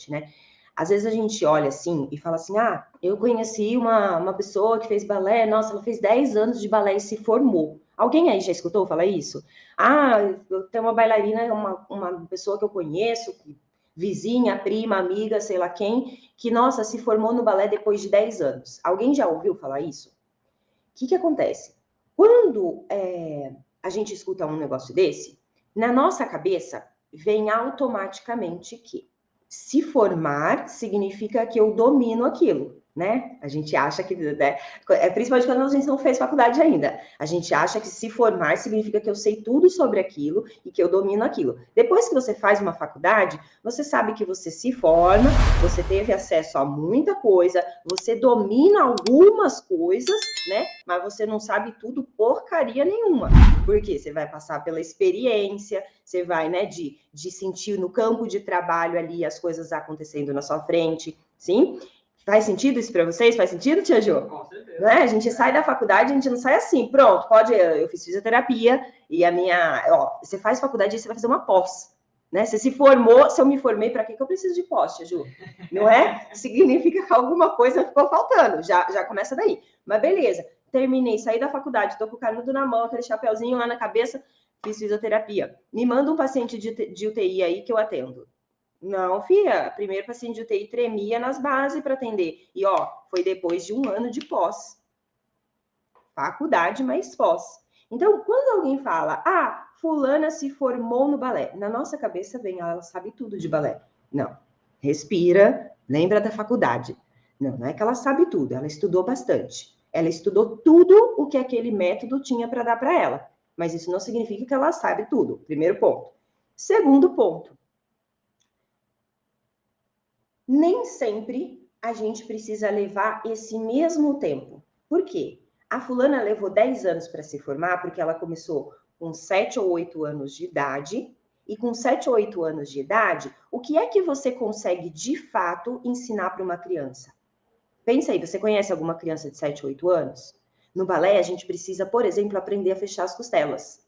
importante, né? Às vezes a gente olha assim e fala assim, ah, eu conheci uma pessoa que fez balé, nossa, ela fez 10 anos de balé e se formou. Alguém aí já escutou falar isso? Ah, eu tenho uma bailarina, uma pessoa que eu conheço, vizinha, prima, amiga, sei lá quem, que, nossa, se formou no balé depois de 10 anos. Alguém já ouviu falar isso? O que acontece? Quando a gente escuta um negócio desse, na nossa cabeça vem automaticamente que se formar significa que eu domino aquilo, né? A gente acha que, né, principalmente quando a gente não fez faculdade ainda, a gente acha que se formar significa que eu sei tudo sobre aquilo e que eu domino aquilo. Depois que você faz uma faculdade, você sabe que você se forma, você teve acesso a muita coisa, você domina algumas coisas, né? Mas você não sabe tudo porcaria nenhuma. Porque você vai passar pela experiência, você vai, né, de sentir no campo de trabalho ali as coisas acontecendo na sua frente, sim? Faz sentido isso para vocês? Faz sentido, Tia Jo? Com certeza. Né? A gente sai da faculdade, a gente não sai assim, pronto, pode, eu fiz fisioterapia e a minha, ó, você faz faculdade e você vai fazer uma pós, né? Você se formou, se eu me formei, para que eu preciso de pós, Tia Ju? Não é? Significa que alguma coisa ficou faltando, já começa daí. Mas beleza, terminei, saí da faculdade, tô com o canudo na mão, aquele chapeuzinho lá na cabeça, fiz fisioterapia. Me manda um paciente de UTI aí que eu atendo. Não, filha, primeiro paciente de UTI tremia nas bases para atender. E, ó, foi depois de um ano de pós. Faculdade, mas pós. Então, quando alguém fala, ah, fulana se formou no balé, na nossa cabeça vem, ela sabe tudo de balé. Não. Respira, lembra da faculdade. Não é que ela sabe tudo, ela estudou bastante. Ela estudou tudo o que aquele método tinha para dar para ela. Mas isso não significa que ela sabe tudo. Primeiro ponto. Segundo ponto. Nem sempre a gente precisa levar esse mesmo tempo. Por quê? A fulana levou 10 anos para se formar porque ela começou com 7 ou 8 anos de idade. E com 7 ou 8 anos de idade, o que é que você consegue de fato ensinar para uma criança? Pensa aí, você conhece alguma criança de 7 ou 8 anos? No balé, a gente precisa, por exemplo, aprender a fechar as costelas.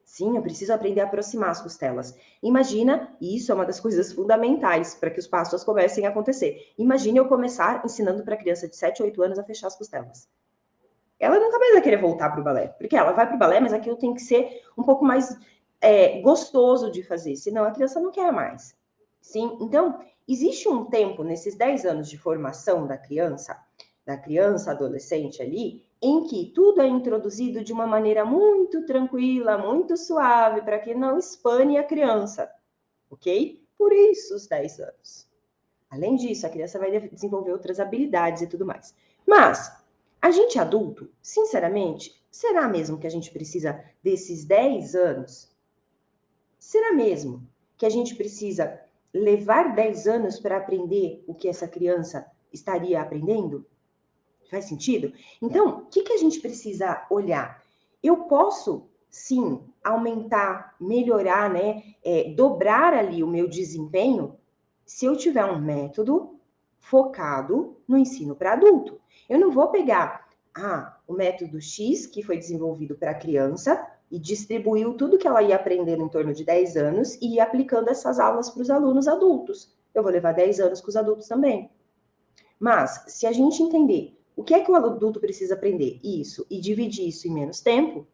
Sim, eu preciso aprender a aproximar as costelas. Imagina, e isso é uma das coisas fundamentais para que os passos comecem a acontecer. Imagine eu começar ensinando para a criança de 7, 8 anos a fechar as costelas. Ela nunca mais vai querer voltar para o balé, porque ela vai para o balé, mas aquilo tem que ser um pouco mais gostoso de fazer, senão a criança não quer mais. Sim, então, existe um tempo nesses 10 anos de formação da criança, adolescente ali, em que tudo é introduzido de uma maneira muito tranquila, muito suave, para que não espane a criança, ok? Por isso os 10 anos. Além disso, a criança vai desenvolver outras habilidades e tudo mais. Mas, a gente adulto, sinceramente, será mesmo que a gente precisa desses 10 anos? Será mesmo que a gente precisa levar 10 anos para aprender o que essa criança estaria aprendendo? Faz sentido? Então, o que a gente precisa olhar? Eu posso, sim, aumentar, melhorar, né? Dobrar ali o meu desempenho se eu tiver um método focado no ensino para adulto. Eu não vou pegar o método X, que foi desenvolvido para criança, e distribuiu tudo que ela ia aprender em torno de 10 anos e ir aplicando essas aulas para os alunos adultos. Eu vou levar 10 anos com os adultos também. Mas, se a gente entender o que é que o adulto precisa aprender, isso, e dividir isso em menos tempo,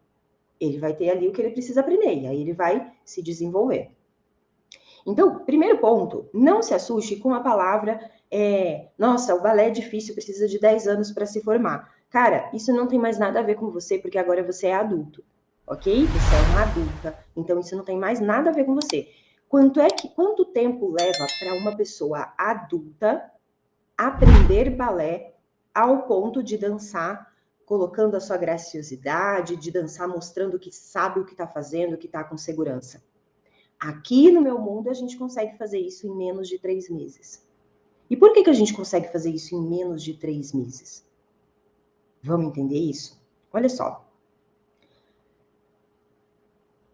ele vai ter ali o que ele precisa aprender, e aí ele vai se desenvolver. Então, primeiro ponto, não se assuste com a palavra, nossa, o balé é difícil, precisa de 10 anos para se formar. Cara, isso não tem mais nada a ver com você, porque agora você é adulto, ok? Você é uma adulta, então isso não tem mais nada a ver com você. Quanto tempo leva para uma pessoa adulta aprender balé ao ponto de dançar, colocando a sua graciosidade, de dançar mostrando que sabe o que está fazendo, que está com segurança? Aqui no meu mundo, a gente consegue fazer isso em menos de 3 meses. E por que a gente consegue fazer isso em menos de 3 meses? Vamos entender isso? Olha só.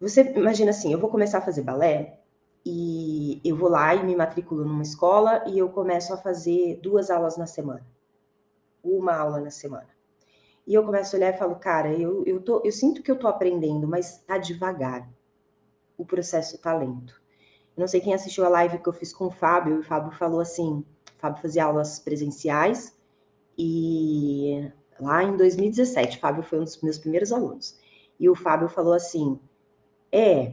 Você imagina assim, eu vou começar a fazer balé e eu vou lá e me matriculo numa escola e eu começo a fazer 2 aulas na semana. 1 aula na semana. E eu começo a olhar e falo, cara, eu sinto que eu tô aprendendo, mas tá devagar. O processo tá lento. Eu não sei quem assistiu a live que eu fiz com o Fábio, e o Fábio falou assim, o Fábio fazia aulas presenciais, e lá em 2017, o Fábio foi um dos meus primeiros alunos. E o Fábio falou assim,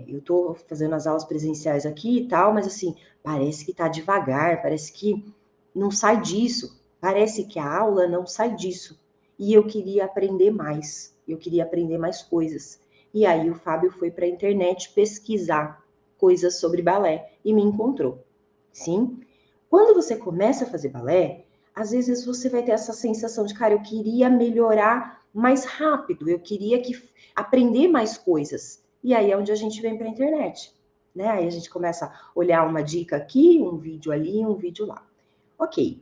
eu tô fazendo as aulas presenciais aqui e tal, mas assim, parece que tá devagar, parece que não sai disso, parece que a aula não sai disso. E eu queria aprender mais, eu queria aprender mais coisas. E aí o Fábio foi para a internet pesquisar coisas sobre balé e me encontrou. Sim? Quando você começa a fazer balé, às vezes você vai ter essa sensação de, cara, eu queria melhorar mais rápido, eu queria aprender mais coisas. E aí é onde a gente vem para a internet, né? Aí a gente começa a olhar uma dica aqui, um vídeo ali, um vídeo lá. Ok.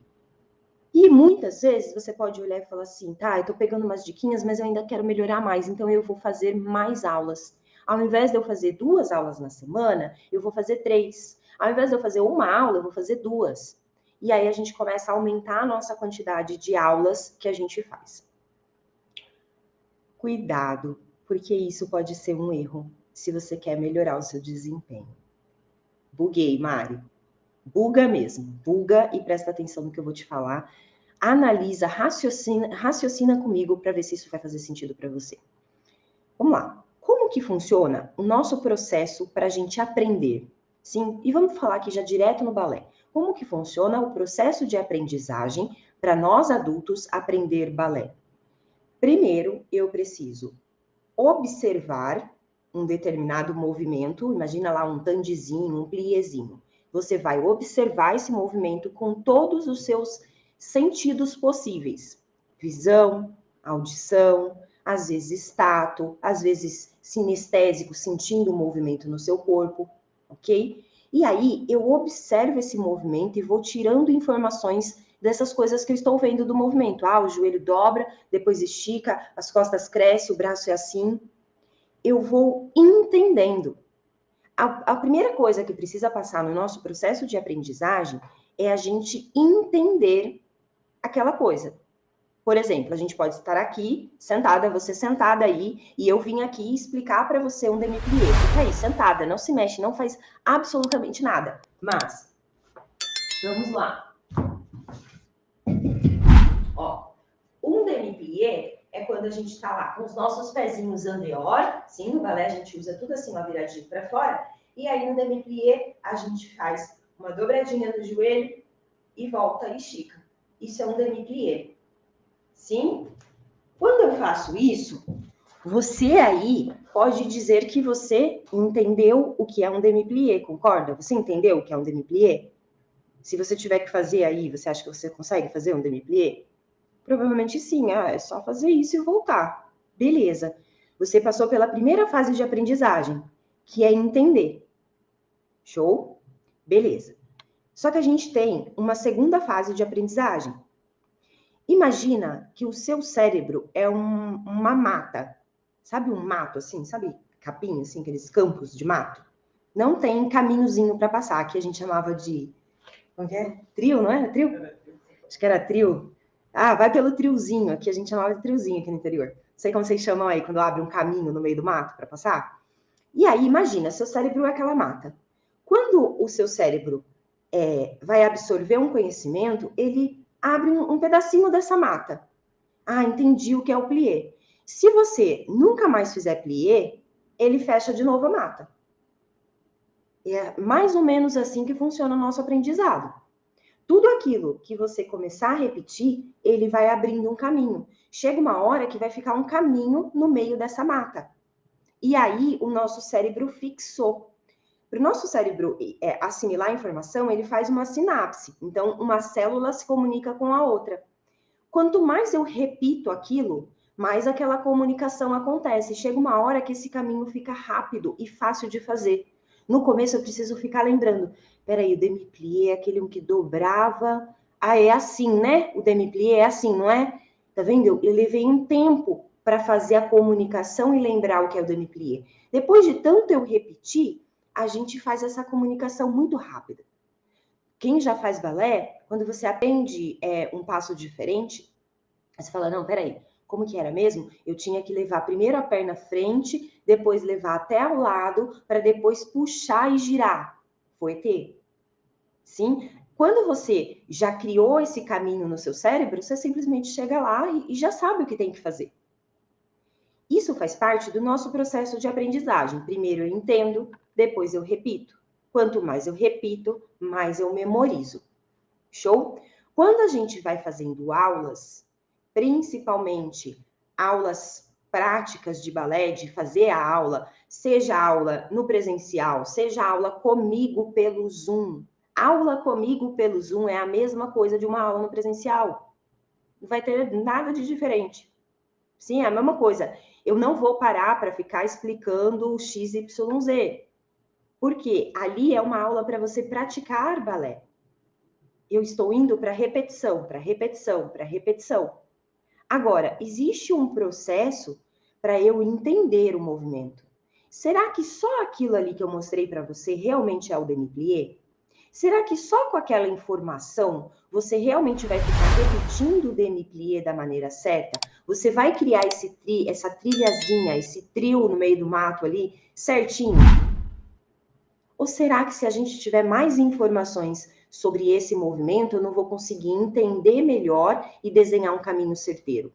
E muitas vezes você pode olhar e falar assim, tá, eu tô pegando umas diquinhas, mas eu ainda quero melhorar mais, então eu vou fazer mais aulas. Ao invés de eu fazer 2 aulas na semana, eu vou fazer 3. Ao invés de eu fazer uma aula, eu vou fazer 2. E aí a gente começa a aumentar a nossa quantidade de aulas que a gente faz. Cuidado, porque isso pode ser um erro se você quer melhorar o seu desempenho. Buguei, Mari. Buga mesmo, buga e presta atenção no que eu vou te falar. Analisa, raciocina comigo para ver se isso vai fazer sentido para você. Vamos lá. Como que funciona o nosso processo para a gente aprender? Sim, e vamos falar aqui já direto no balé. Como que funciona o processo de aprendizagem para nós adultos aprender balé? Primeiro, eu preciso observar um determinado movimento, imagina lá um tandezinho, um pliézinho. Você vai observar esse movimento com todos os seus sentidos possíveis. Visão, audição, às vezes tato, às vezes sinestésico, sentindo o movimento no seu corpo, ok? E aí eu observo esse movimento e vou tirando informações dessas coisas que eu estou vendo do movimento. Ah, o joelho dobra, depois estica, as costas crescem, o braço é assim. Eu vou entendendo. A primeira coisa que precisa passar no nosso processo de aprendizagem é a gente entender aquela coisa. Por exemplo, a gente pode estar aqui, sentada, você sentada aí, e eu vim aqui explicar para você um demi-plié. Fica aí, sentada, não se mexe, não faz absolutamente nada. Mas, vamos lá. Ó, um demi-plié é quando a gente está lá com os nossos pezinhos anterior, sim, no balé a gente usa tudo assim, uma viradinha para fora, e aí no demi-plié a gente faz uma dobradinha no joelho e volta e estica. Isso é um demi-plié, sim? Quando eu faço isso, você aí pode dizer que você entendeu o que é um demi-plié, concorda? Você entendeu o que é um demi-plié? Se você tiver que fazer aí, você acha que você consegue fazer um demi-plié? Provavelmente sim, é só fazer isso e voltar. Beleza. Você passou pela primeira fase de aprendizagem, que é entender. Show? Beleza. Só que a gente tem uma segunda fase de aprendizagem. Imagina que o seu cérebro é uma mata. Sabe um mato assim? Sabe capim, assim, aqueles campos de mato? Não tem caminhozinho para passar. Aqui a gente chamava de... Como que é? Trio, não era? Trio? Acho que era trio. Ah, vai pelo triozinho. Aqui a gente chamava de triozinho aqui no interior. Não sei como vocês chamam aí, quando abre um caminho no meio do mato para passar. E aí, imagina, seu cérebro é aquela mata. Quando o seu cérebro vai absorver um conhecimento, ele abre um pedacinho dessa mata. Ah, entendi o que é o plié. Se você nunca mais fizer plié, ele fecha de novo a mata. É mais ou menos assim que funciona o nosso aprendizado. Tudo aquilo que você começar a repetir, ele vai abrindo um caminho. Chega uma hora que vai ficar um caminho no meio dessa mata. E aí o nosso cérebro fixou. Para o nosso cérebro assimilar a informação, ele faz uma sinapse. Então, uma célula se comunica com a outra. Quanto mais eu repito aquilo, mais aquela comunicação acontece. Chega uma hora que esse caminho fica rápido e fácil de fazer. No começo eu preciso ficar lembrando. Peraí, o demi-plié é aquele que dobrava. Ah, é assim, né? O demi-plié é assim, não é? Tá vendo? Eu levei um tempo para fazer a comunicação e lembrar o que é o demi-plié. Depois de tanto eu repetir, a gente faz essa comunicação muito rápida. Quem já faz balé, quando você aprende um passo diferente, você fala, não, peraí, como que era mesmo? Eu tinha que levar primeiro a perna à frente, depois levar até ao lado, para depois puxar e girar. Fouetté. Sim? Quando você já criou esse caminho no seu cérebro, você simplesmente chega lá e já sabe o que tem que fazer. Isso faz parte do nosso processo de aprendizagem. Primeiro eu entendo, depois eu repito. Quanto mais eu repito, mais eu memorizo. Show? Quando a gente vai fazendo aulas, principalmente aulas práticas de balé, de fazer a aula, seja aula no presencial, seja aula comigo pelo Zoom. Aula comigo pelo Zoom é a mesma coisa de uma aula no presencial. Não vai ter nada de diferente. Sim, é a mesma coisa. Eu não vou parar para ficar explicando o XYZ. Porque ali é uma aula para você praticar balé. Eu estou indo para repetição, para repetição, para repetição. Agora, existe um processo para eu entender o movimento. Será que só aquilo ali que eu mostrei para você realmente é o demi-plié? Será que só com aquela informação você realmente vai ficar repetindo o demi-plié da maneira certa? Você vai criar essa trilhazinha, esse trio no meio do mato ali, certinho? Ou será que se a gente tiver mais informações sobre esse movimento, eu não vou conseguir entender melhor e desenhar um caminho certeiro?